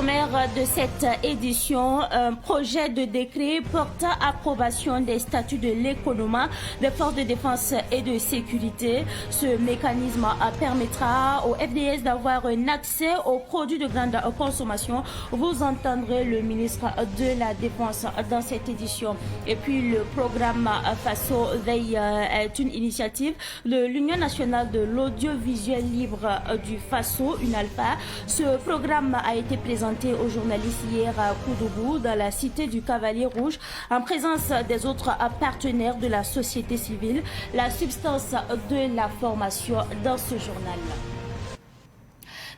sommaire de cette édition, un projet de décret portant approbation des statuts de l'économie des forces de défense et de sécurité. Ce mécanisme permettra au FDS d'avoir un accès aux produits de grande consommation. Vous entendrez le ministre de la Défense dans cette édition. Et puis le programme FASO Veille est une initiative de l'Union nationale de l'audiovisuel libre du FASO, UNALPA. Ce programme a été présenté aux journalistes hier à Koudougou, dans la cité du Cavalier Rouge, en présence des autres partenaires de la société civile. La substance de la formation dans ce journal.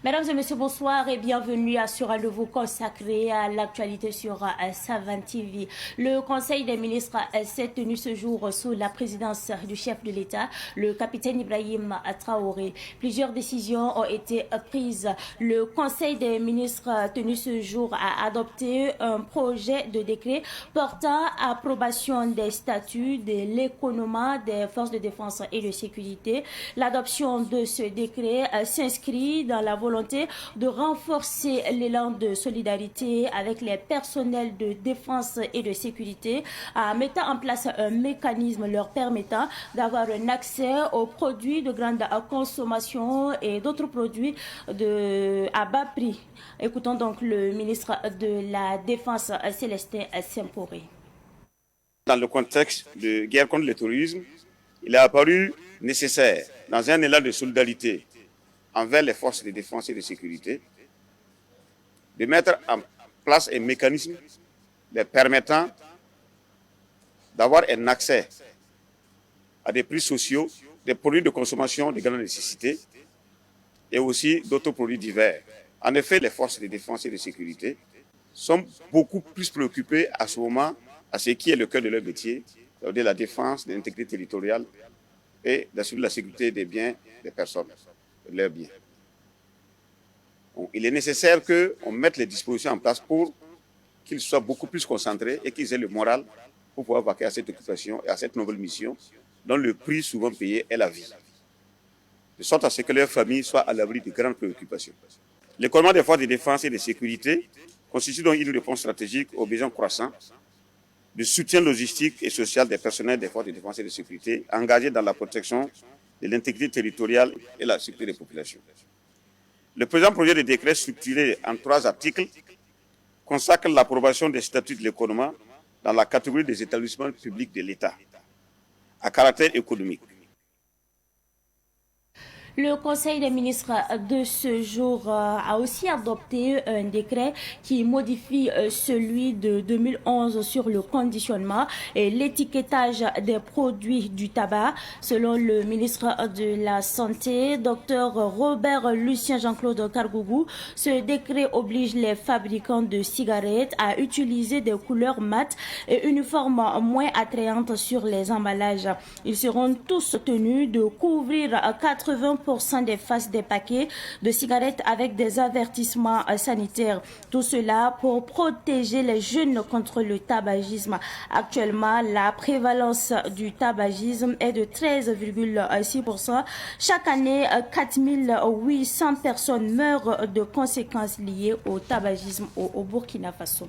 Mesdames et messieurs, bonsoir et bienvenue à Sur un nouveau consacré à l'actualité sur Savane TV. Le Conseil des ministres s'est tenu ce jour sous la présidence du chef de l'État, le capitaine Ibrahim Traoré. Plusieurs décisions ont été prises. Le Conseil des ministres tenu ce jour a adopté un projet de décret portant approbation des statuts de l'économie des forces de défense et de sécurité. L'adoption de ce décret s'inscrit dans la volonté de renforcer l'élan de solidarité avec les personnels de défense et de sécurité, en mettant en place un mécanisme leur permettant d'avoir un accès aux produits de grande consommation et d'autres produits à bas prix. Écoutons donc le ministre de la Défense, Célestin Semporé. Dans le contexte de guerre contre le terrorisme, il est apparu nécessaire, dans un élan de solidarité envers les forces de défense et de sécurité, de mettre en place un mécanisme les permettant d'avoir un accès à des prix sociaux, des produits de consommation de grande nécessité et aussi d'autres produits divers. En effet, les forces de défense et de sécurité sont beaucoup plus préoccupées à ce moment à ce qui est le cœur de leur métier, c'est-à-dire la défense de l'intégrité territoriale et d'assurer la sécurité des biens des personnes. Leurs biens. Donc, il est nécessaire qu'on mette les dispositions en place pour qu'ils soient beaucoup plus concentrés et qu'ils aient le moral pour pouvoir vaquer à cette occupation et à cette nouvelle mission dont le prix souvent payé est la vie. De sorte à ce que leurs familles soient à l'abri de grandes préoccupations. L'économie des forces de défense et de sécurité constitue donc une réponse stratégique aux besoins croissants de soutien logistique et social des personnels des forces de défense et de sécurité engagés dans la protection de l'intégrité territoriale et la sécurité des populations. Le présent projet de décret structuré en 3 articles consacre l'approbation des statuts de l'économie dans la catégorie des établissements publics de l'État à caractère économique. Le Conseil des ministres de ce jour a aussi adopté un décret qui modifie celui de 2011 sur le conditionnement et l'étiquetage des produits du tabac. Selon le ministre de la Santé, Dr Robert Lucien Jean-Claude Kargougou, ce décret oblige les fabricants de cigarettes à utiliser des couleurs mates et une forme moins attrayante sur les emballages. Ils seront tous tenus de couvrir 80% des faces des paquets de cigarettes avec des avertissements sanitaires. Tout cela pour protéger les jeunes contre le tabagisme. Actuellement, la prévalence du tabagisme est de 13,6%. Chaque année, 4800 personnes meurent de conséquences liées au tabagisme au Burkina Faso.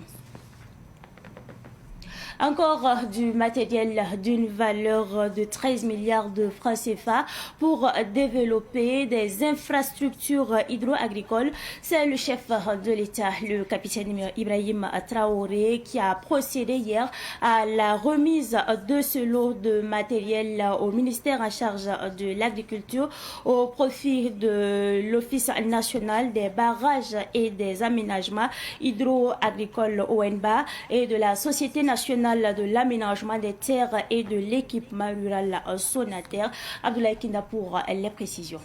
Encore du matériel d'une valeur de 13 milliards de francs CFA pour développer des infrastructures hydro-agricoles. C'est le chef de l'État, le capitaine Ibrahim Traoré, qui a procédé hier à la remise de ce lot de matériel au ministère en charge de l'agriculture au profit de l'Office national des barrages et des aménagements hydro-agricoles ONBA et de la Société nationale de l'aménagement des terres et de l'équipement rural Sonater. Abdoulaye Kinda pour les précisions.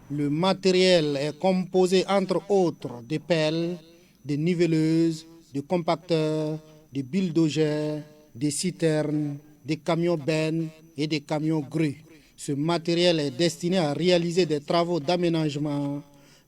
Le matériel est composé entre autres de pelles, de niveleuses, de compacteurs, de bulldozers, des citernes, des camions bennes et des camions grues. Ce matériel est destiné à réaliser des travaux d'aménagement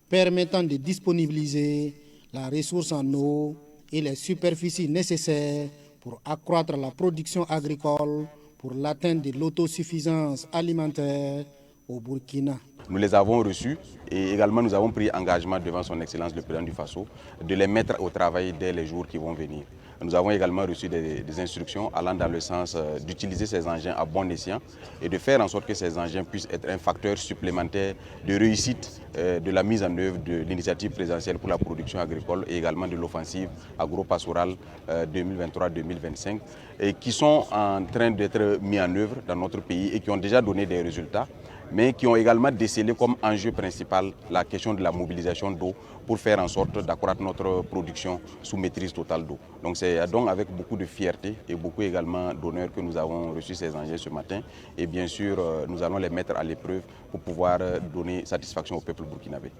permettant de disponibiliser la ressource en eau et les superficies nécessaires pour accroître la production agricole, pour l'atteinte de l'autosuffisance alimentaire au Burkina. Nous les avons reçus et également nous avons pris engagement devant son Excellence le Président du Faso de les mettre au travail dès les jours qui vont venir. Nous avons également reçu des instructions allant dans le sens d'utiliser ces engins à bon escient et de faire en sorte que ces engins puissent être un facteur supplémentaire de réussite de la mise en œuvre de l'initiative présidentielle pour la production agricole et également de l'offensive agro-pastorale 2023-2025 et qui sont en train d'être mis en œuvre dans notre pays et qui ont déjà donné des résultats, mais qui ont également décelé comme enjeu principal la question de la mobilisation d'eau pour faire en sorte d'accroître notre production sous maîtrise totale d'eau. Donc c'est donc avec beaucoup de fierté et beaucoup également d'honneur que nous avons reçu ces engins ce matin et bien sûr nous allons les mettre à l'épreuve pour pouvoir donner satisfaction au peuple burkinabé.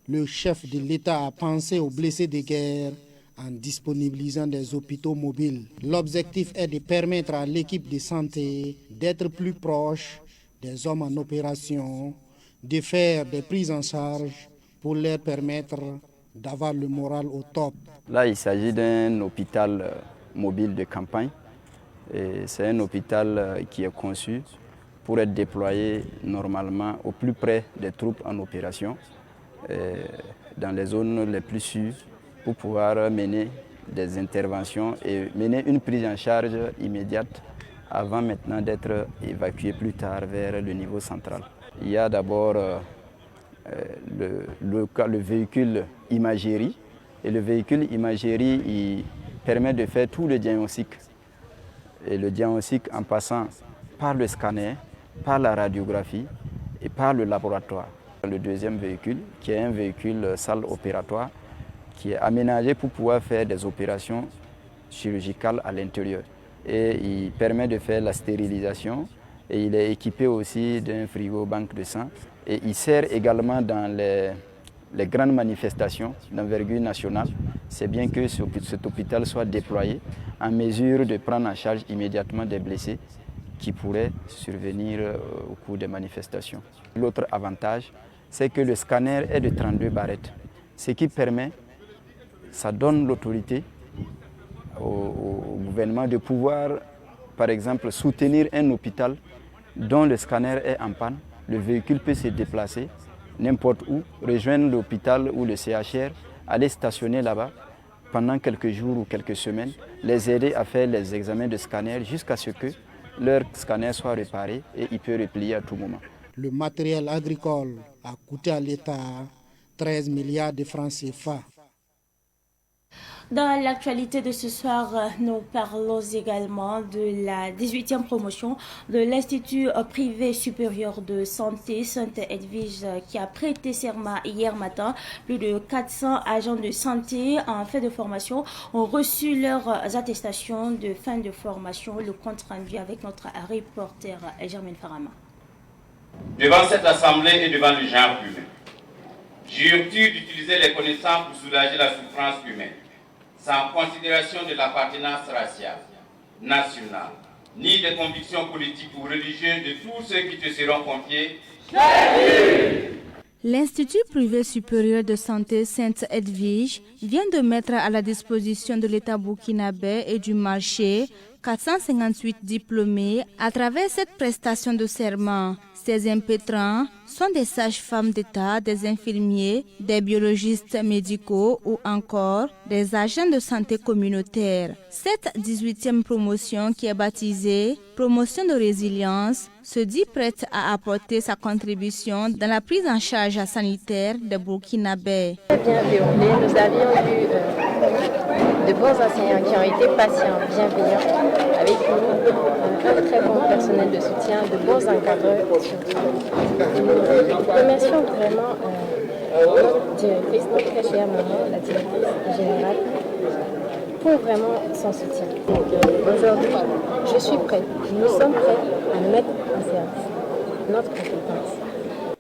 Le chef de l'État a pensé aux blessés de guerre en disponibilisant des hôpitaux mobiles. L'objectif est de permettre à l'équipe de santé d'être plus proche des hommes en opération, de faire des prises en charge pour leur permettre d'avoir le moral au top. Là, il s'agit d'un hôpital mobile de campagne. C'est un hôpital qui est conçu pour être déployé normalement au plus près des troupes en opération, dans les zones les plus sûres, pour pouvoir mener des interventions et mener une prise en charge immédiate avant maintenant d'être évacué plus tard vers le niveau central. Il y a d'abord le véhicule imagerie. Et le véhicule imagerie il permet de faire tout le diagnostic. Et le diagnostic en passant par le scanner, par la radiographie et par le laboratoire. Le deuxième véhicule, qui est un véhicule salle opératoire, qui est aménagé pour pouvoir faire des opérations chirurgicales à l'intérieur. Et il permet de faire la stérilisation et il est équipé aussi d'un frigo banque de sang. Et il sert également dans les grandes manifestations d'envergure nationale. C'est bien que cet hôpital soit déployé en mesure de prendre en charge immédiatement des blessés qui pourraient survenir au cours des manifestations. L'autre avantage, c'est que le scanner est de 32 barrettes, ce qui permet, ça donne l'autorité au gouvernement de pouvoir, par exemple, soutenir un hôpital dont le scanner est en panne. Le véhicule peut se déplacer n'importe où, rejoindre l'hôpital ou le CHR, aller stationner là-bas pendant quelques jours ou quelques semaines, les aider à faire les examens de scanner jusqu'à ce que leur scanner soit réparé et il peut replier à tout moment. Le matériel agricole a coûté à l'État 13 milliards de francs CFA. Dans l'actualité de ce soir, nous parlons également de la 18e promotion de l'Institut privé supérieur de santé Sainte-Edwige qui a prêté serment hier matin. Plus de 400 agents de santé en fin de formation ont reçu leurs attestations de fin de formation. Le compte rendu avec notre reporter Germaine Farama. Devant cette assemblée et devant le genre humain, jures-tu d'utiliser les connaissances pour soulager la souffrance humaine, sans considération de l'appartenance raciale, nationale, ni des convictions politiques ou religieuses de tous ceux qui te seront confiés? L'Institut privé supérieur de santé Sainte-Edwige vient de mettre à la disposition de l'État burkinabé et du marché 458 diplômés à travers cette prestation de serment. Ces impétrants sont des sages-femmes d'État, des infirmiers, des biologistes médicaux ou encore des agents de santé communautaire. Cette 18e promotion qui est baptisée Promotion de résilience se dit prête à apporter sa contribution dans la prise en charge sanitaire des Burkinabés. Bien déroulé, nous avions eu de bons enseignants qui ont été patients, bienveillants avec nous, un très bon personnel de soutien, de bons encadreurs surtout. Nous remercions vraiment notre directrice, notre très chère maman, la directrice générale, pour vraiment son soutien. Aujourd'hui, je suis prête, nous sommes prêts à mettre en service notre compétence.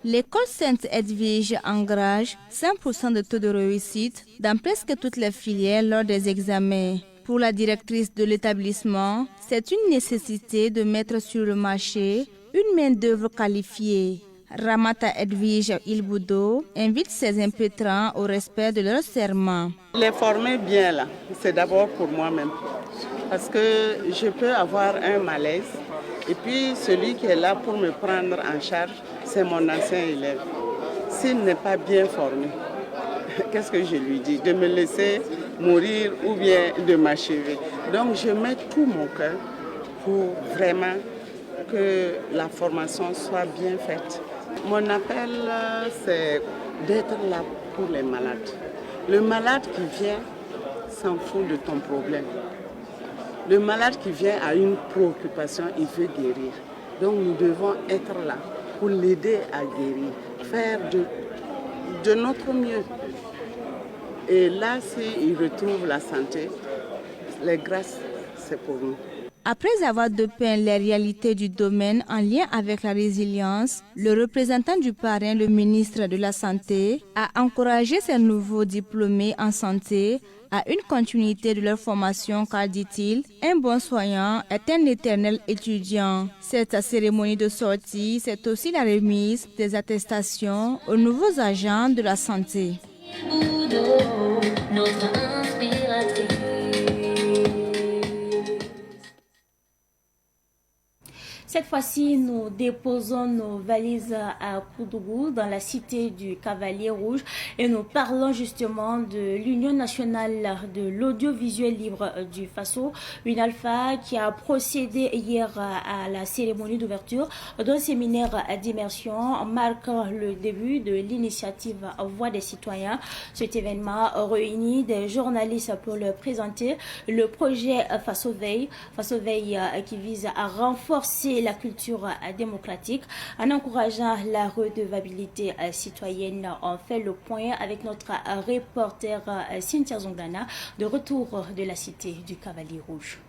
L'école Sainte-Edwige engage 100% de taux de réussite dans presque toutes les filières lors des examens. Pour la directrice de l'établissement, c'est une nécessité de mettre sur le marché une main-d'œuvre qualifiée. Ramata Edwige Ilboudo invite ses impétrants au respect de leur serment. Les former bien là, c'est d'abord pour moi-même. parce que je peux avoir un malaise. Et puis celui qui est là pour me prendre en charge, c'est mon ancien élève. S'il n'est pas bien formé, qu'est-ce que je lui dis? De me laisser mourir ou bien de m'achever. Donc je mets tout mon cœur pour vraiment que la formation soit bien faite. Mon appel, c'est d'être là pour les malades. Le malade qui vient s'en fout de ton problème. Le malade qui vient a une préoccupation, il veut guérir. Donc nous devons être là pour l'aider à guérir, faire de notre mieux. Et là, s'il retrouve la santé, les grâces, c'est pour nous. Après avoir dépeint les réalités du domaine en lien avec la résilience, le représentant du parrain, le ministre de la Santé, a encouragé ces nouveaux diplômés en santé à une continuité de leur formation car, dit-il, un bon soignant est un éternel étudiant. Cette cérémonie de sortie, c'est aussi la remise des attestations aux nouveaux agents de la santé. Notre inspiratrice. Cette fois-ci, nous déposons nos valises à Koudougou, dans la cité du Cavalier Rouge, et nous parlons justement de l'Union nationale de l'audiovisuel libre du Faso, une alpha qui a procédé hier à la cérémonie d'ouverture d'un séminaire d'immersion marquant le début de l'initiative Voix des citoyens. Cet événement réunit des journalistes pour leur présenter le projet Faso Veille qui vise à renforcer la culture démocratique en encourageant la redevabilité citoyenne. On fait le point avec notre reporter Cynthia Zongana de retour de la cité du Cavalier Rouge.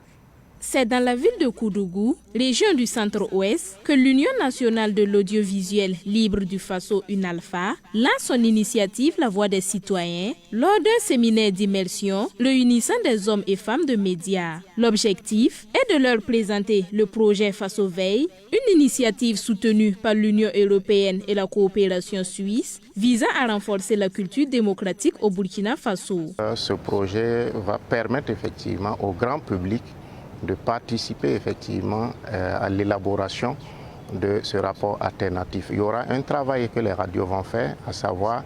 C'est dans la ville de Koudougou, région du centre-ouest, que l'Union nationale de l'audiovisuel libre du Faso, UNALFA, lance son initiative La Voix des citoyens lors d'un séminaire d'immersion réunissant des hommes et femmes de médias. L'objectif est de leur présenter le projet Faso Veille, une initiative soutenue par l'Union européenne et la coopération suisse visant à renforcer la culture démocratique au Burkina Faso. Ce projet va permettre effectivement au grand public de participer effectivement à l'élaboration de ce rapport alternatif. Il y aura un travail que les radios vont faire, à savoir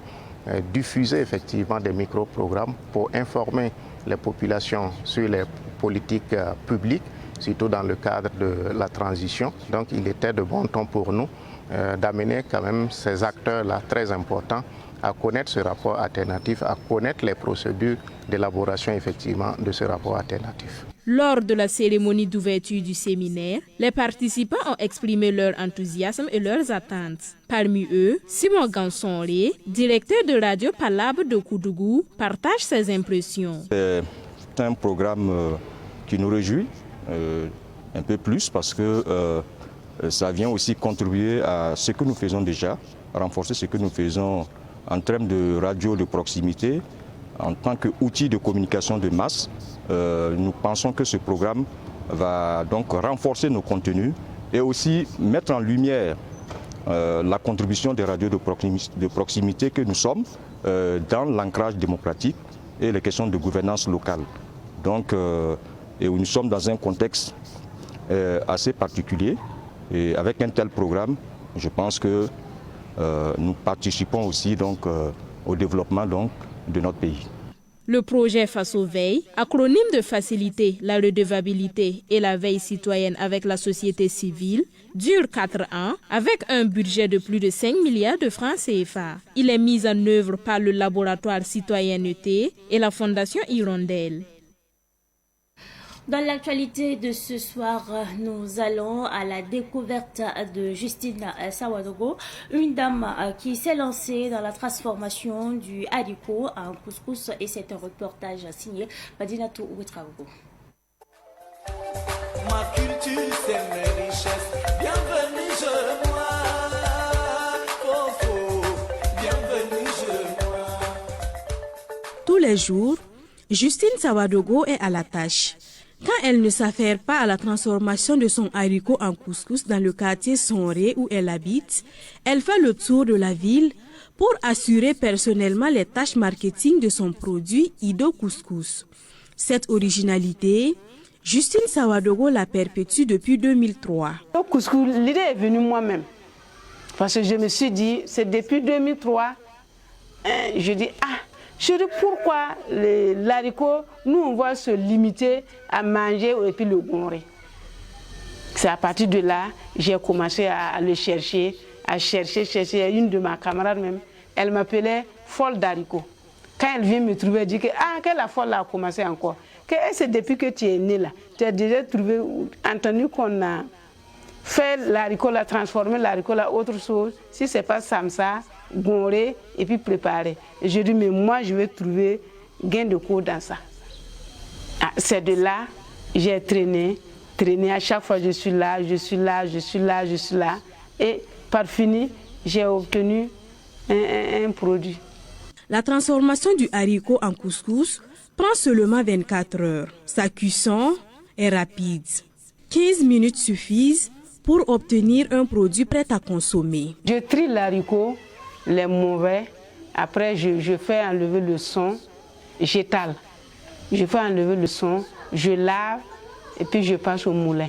diffuser effectivement des micro-programmes pour informer les populations sur les politiques publiques, surtout dans le cadre de la transition. Donc il était de bon ton pour nous d'amener quand même ces acteurs-là très importants à connaître ce rapport alternatif, à connaître les procédures d'élaboration effectivement de ce rapport alternatif. Lors de la cérémonie d'ouverture du séminaire, les participants ont exprimé leur enthousiasme et leurs attentes. Parmi eux, Simon Gansonré, directeur de Radio Palabre de Koudougou, partage ses impressions. C'est un programme qui nous réjouit un peu plus parce que ça vient aussi contribuer à ce que nous faisons déjà, renforcer ce que nous faisons en termes de radio de proximité, en tant qu'outil de communication de masse. Nous pensons que ce programme va donc renforcer nos contenus et aussi mettre en lumière la contribution des radios de proximité que nous sommes dans l'ancrage démocratique et les questions de gouvernance locale. Donc, et où nous sommes dans un contexte assez particulier. Et avec un tel programme, je pense que nous participons aussi donc, au développement donc, de notre pays. Le projet Faso Veille, acronyme de faciliter la redevabilité et la veille citoyenne avec la société civile, dure 4 ans avec un budget de plus de 5 milliards de francs CFA. Il est mis en œuvre par le laboratoire Citoyenneté et la Fondation Hirondelle. Dans l'actualité de ce soir, nous allons à la découverte de Justine Sawadogo, une dame qui s'est lancée dans la transformation du haricot en couscous, et c'est un reportage signé Badinatou Ouetraogo. Ma culture, c'est mes richesses. Bienvenue chez moi. Fofo, bienvenue chez moi. Tous les jours, Justine Sawadogo est à la tâche. Quand elle ne s'affaire pas à la transformation de son haricot en couscous dans le quartier Sonré où elle habite, elle fait le tour de la ville pour assurer personnellement les tâches marketing de son produit Ido Couscous. Cette originalité Justine Sawadogo la perpétue depuis 2003. Au couscous, l'idée est venue moi-même. Parce que je me suis dit, c'est depuis 2003, je dis, pourquoi les haricots, nous on va se limiter à manger et puis le gonrer. C'est à partir de là, j'ai commencé à le chercher, à chercher. Une de ma camarade même, elle m'appelait folle d'haricots. Quand elle vient me trouver, elle dit que la folle a commencé encore. C'est depuis que tu es né là. Tu as déjà entendu qu'on a fait l'haricot, transformé l'haricot là autre chose. Si ce n'est pas samsa, gonrer et puis préparer. Et je dis, mais moi je vais trouver gain de cours dans ça. C'est de là, j'ai traîné. À chaque fois je suis là. Et par fini, j'ai obtenu un produit. La transformation du haricot en couscous prend seulement 24 heures. Sa cuisson est rapide. 15 minutes suffisent pour obtenir un produit prêt à consommer. Je trie l'haricot, les mauvais. Après, je fais enlever le son. J'étale. Je fais enlever le son. Je lave et puis je passe au moulin.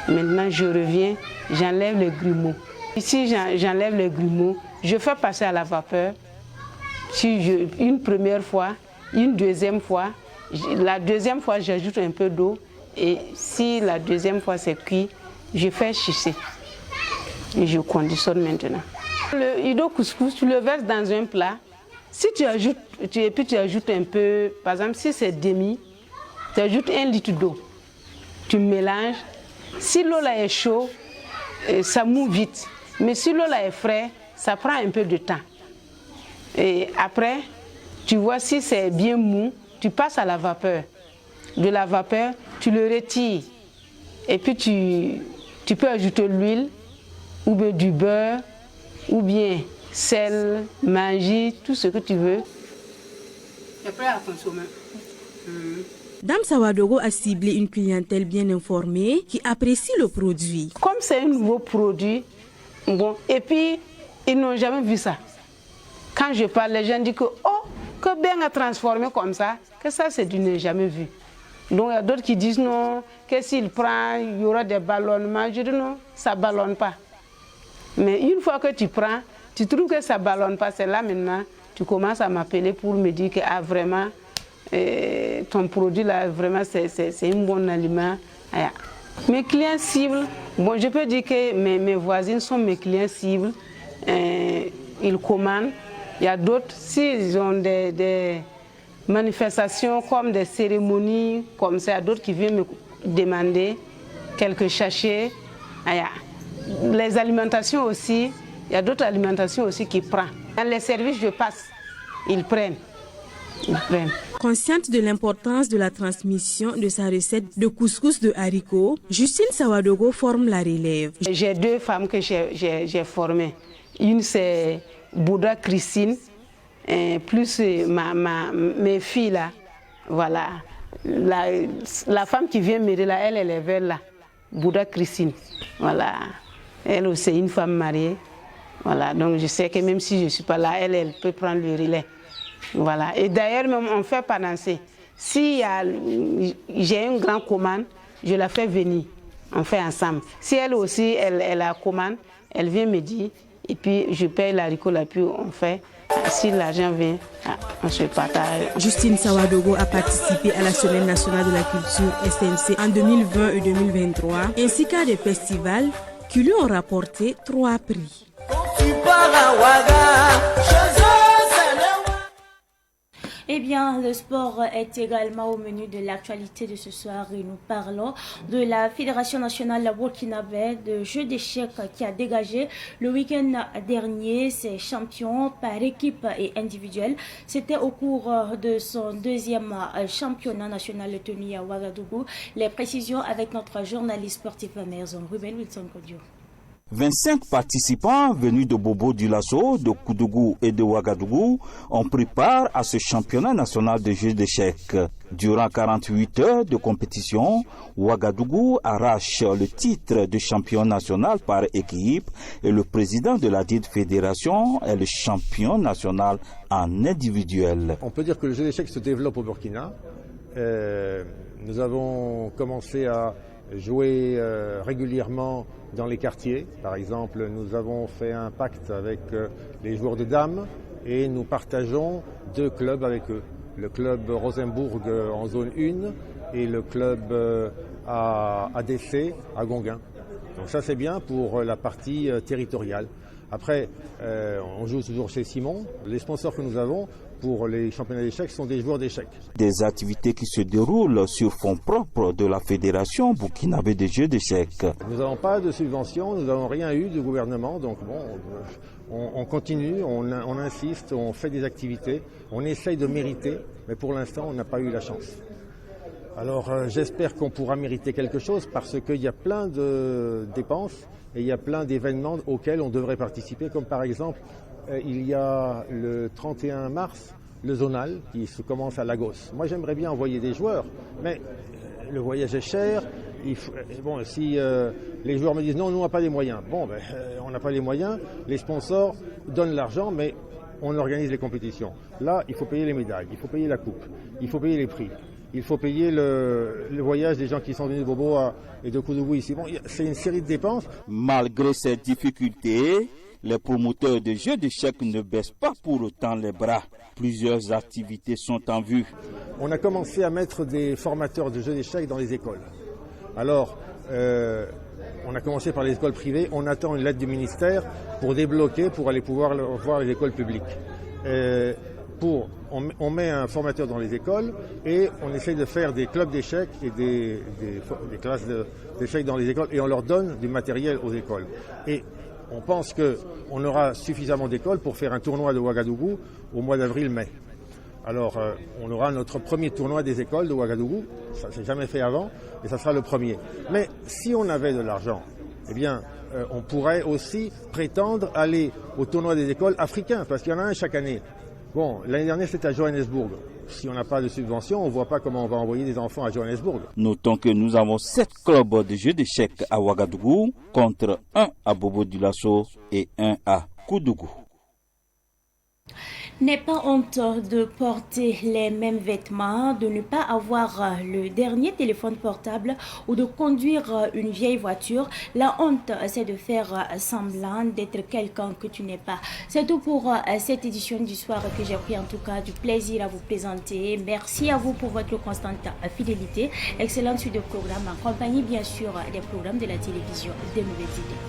Maintenant, je reviens, j'enlève les grumeaux. Ici, j'enlève les grumeaux. Je fais passer à la vapeur. Une première fois, une deuxième fois. La deuxième fois, j'ajoute un peu d'eau. Et si la deuxième fois c'est cuit, je fais chisser. Et je conditionne maintenant. Le ido couscous, tu le verses dans un plat. Si tu ajoutes, et puis tu ajoutes un peu, par exemple, si c'est demi, tu ajoutes 1 litre d'eau. Tu mélanges. Si l'eau là est chaude, ça mouille vite. Mais si l'eau là est fraîche, ça prend un peu de temps. Et après, tu vois si c'est bien mou, tu passes à la vapeur. De la vapeur, tu le retires. Et puis tu peux ajouter l'huile, ou bien du beurre, ou bien sel, magie, tout ce que tu veux. Et prêt à consommer. Dame Sawadogo a ciblé une clientèle bien informée qui apprécie le produit. Comme c'est un nouveau produit, bon, et puis ils n'ont jamais vu ça. Quand je parle, les gens disent que que bien à transformer comme ça, que ça c'est du n'ai jamais vu. Donc il y a d'autres qui disent non, que s'il prend, il y aura des ballonnements. Je dis non, ça ne ballonne pas. Mais une fois que tu prends, tu trouves que ça ne ballonne pas, c'est là maintenant, tu commences à m'appeler pour me dire que vraiment, ton produit là, vraiment c'est un bon aliment. Mes clients cibles, bon, je peux dire que mes voisines sont mes clients cibles. Ils commandent. Il y a d'autres, s'ils ont des manifestations comme des cérémonies, comme ça, il y a d'autres qui viennent me demander quelques sachets. Les alimentations aussi, il y a d'autres alimentations aussi qui prennent. Dans les services, je passe, ils prennent. Consciente de l'importance de la transmission de sa recette de couscous de haricots, Justine Sawadogo forme la relève. J'ai 2 femmes que j'ai formées. Une c'est Bouddha Christine, plus mes filles là. Voilà. La femme qui vient m'aider là, elle est vers là. Bouddha Christine. Voilà. Elle aussi est une femme mariée. Voilà. Donc je sais que même si je ne suis pas là, elle peut prendre le relais. Voilà. Et d'ailleurs, même on fait panancer. Si j'ai une grande commande, je la fais venir. On fait ensemble. Si elle aussi, elle a commande, elle vient me dire, et puis je paye l'haricot là, puis on fait. Si l'argent vient, on se partage. Justine Sawadogo a participé à la Semaine nationale de la culture SNC en 2020 et 2023, ainsi qu'à des festivals qui lui ont rapporté 3 prix. Eh bien, le sport est également au menu de l'actualité de ce soir et nous parlons de la Fédération nationale burkinabé de jeux d'échecs qui a dégagé le week-end dernier ses champions par équipe et individuel. C'était au cours de son 2e championnat national tenu à Ouagadougou. Les précisions avec notre journaliste sportif Maison, Ruben Wilson Kodio. 25 participants venus de Bobo Dioulasso, de Koudougou et de Ouagadougou ont pris part à ce championnat national de jeux d'échecs. Durant 48 heures de compétition, Ouagadougou arrache le titre de champion national par équipe et le président de la dite fédération est le champion national en individuel. On peut dire que le jeu d'échecs se développe au Burkina. Nous avons commencé à jouer régulièrement dans les quartiers. Par exemple, nous avons fait un pacte avec les joueurs de dames et nous partageons 2 clubs avec eux. Le club Rosenbourg en zone 1 et le club ADC à Gonguin. Donc ça c'est bien pour la partie territoriale. Après, on joue toujours chez Simon. Les sponsors que nous avons pour les championnats d'échecs sont des joueurs d'échecs. Des activités qui se déroulent sur fonds propres de la Fédération burkinabé des jeux d'échecs. Nous n'avons pas de subvention, nous n'avons rien eu du gouvernement, donc bon, on continue, on insiste, on fait des activités, on essaye de mériter, mais pour l'instant on n'a pas eu la chance. Alors j'espère qu'on pourra mériter quelque chose parce qu'il y a plein de dépenses et il y a plein d'événements auxquels on devrait participer, comme par exemple il y a le 31 mars le zonal qui se commence à Lagos. Moi j'aimerais bien envoyer des joueurs, mais le voyage est cher. Bon, si les joueurs me disent non, nous on n'a pas les moyens, bon, on n'a pas les moyens, les sponsors donnent l'argent, mais on organise les compétitions. Là, il faut payer les médailles, il faut payer la coupe, il faut payer les prix. Il faut payer le voyage des gens qui sont venus de Bobo et de Koudougou ici. Bon, c'est une série de dépenses. Malgré ces difficultés, les promoteurs de jeux d'échecs ne baissent pas pour autant les bras. Plusieurs activités sont en vue. On a commencé à mettre des formateurs de jeux d'échecs dans les écoles. Alors, on a commencé par les écoles privées. On attend une lettre du ministère pour débloquer, pour aller pouvoir voir les écoles publiques. On met un formateur dans les écoles et on essaie de faire des clubs d'échecs et des classes d'échecs dans les écoles et on leur donne du matériel aux écoles. Et on pense qu'on aura suffisamment d'écoles pour faire un tournoi de Ouagadougou au mois d'avril-mai. Alors on aura notre premier tournoi des écoles de Ouagadougou, ça ne s'est jamais fait avant et ça sera le premier. Mais si on avait de l'argent, eh bien on pourrait aussi prétendre aller au tournoi des écoles africains parce qu'il y en a un chaque année. Bon, l'année dernière, c'était à Johannesburg. Si on n'a pas de subvention, on ne voit pas comment on va envoyer des enfants à Johannesburg. Notons que nous avons 7 clubs de jeux d'échecs à Ouagadougou contre 1 à Bobo-Dioulasso et 1 à Koudougou. N'est pas honte de porter les mêmes vêtements, de ne pas avoir le dernier téléphone portable ou de conduire une vieille voiture. La honte, c'est de faire semblant d'être quelqu'un que tu n'es pas. C'est tout pour cette édition du soir que j'ai pris en tout cas du plaisir à vous présenter. Merci à vous pour votre constante fidélité. Excellente suite de programmes en compagnie bien sûr des programmes de la télévision des nouvelles idées.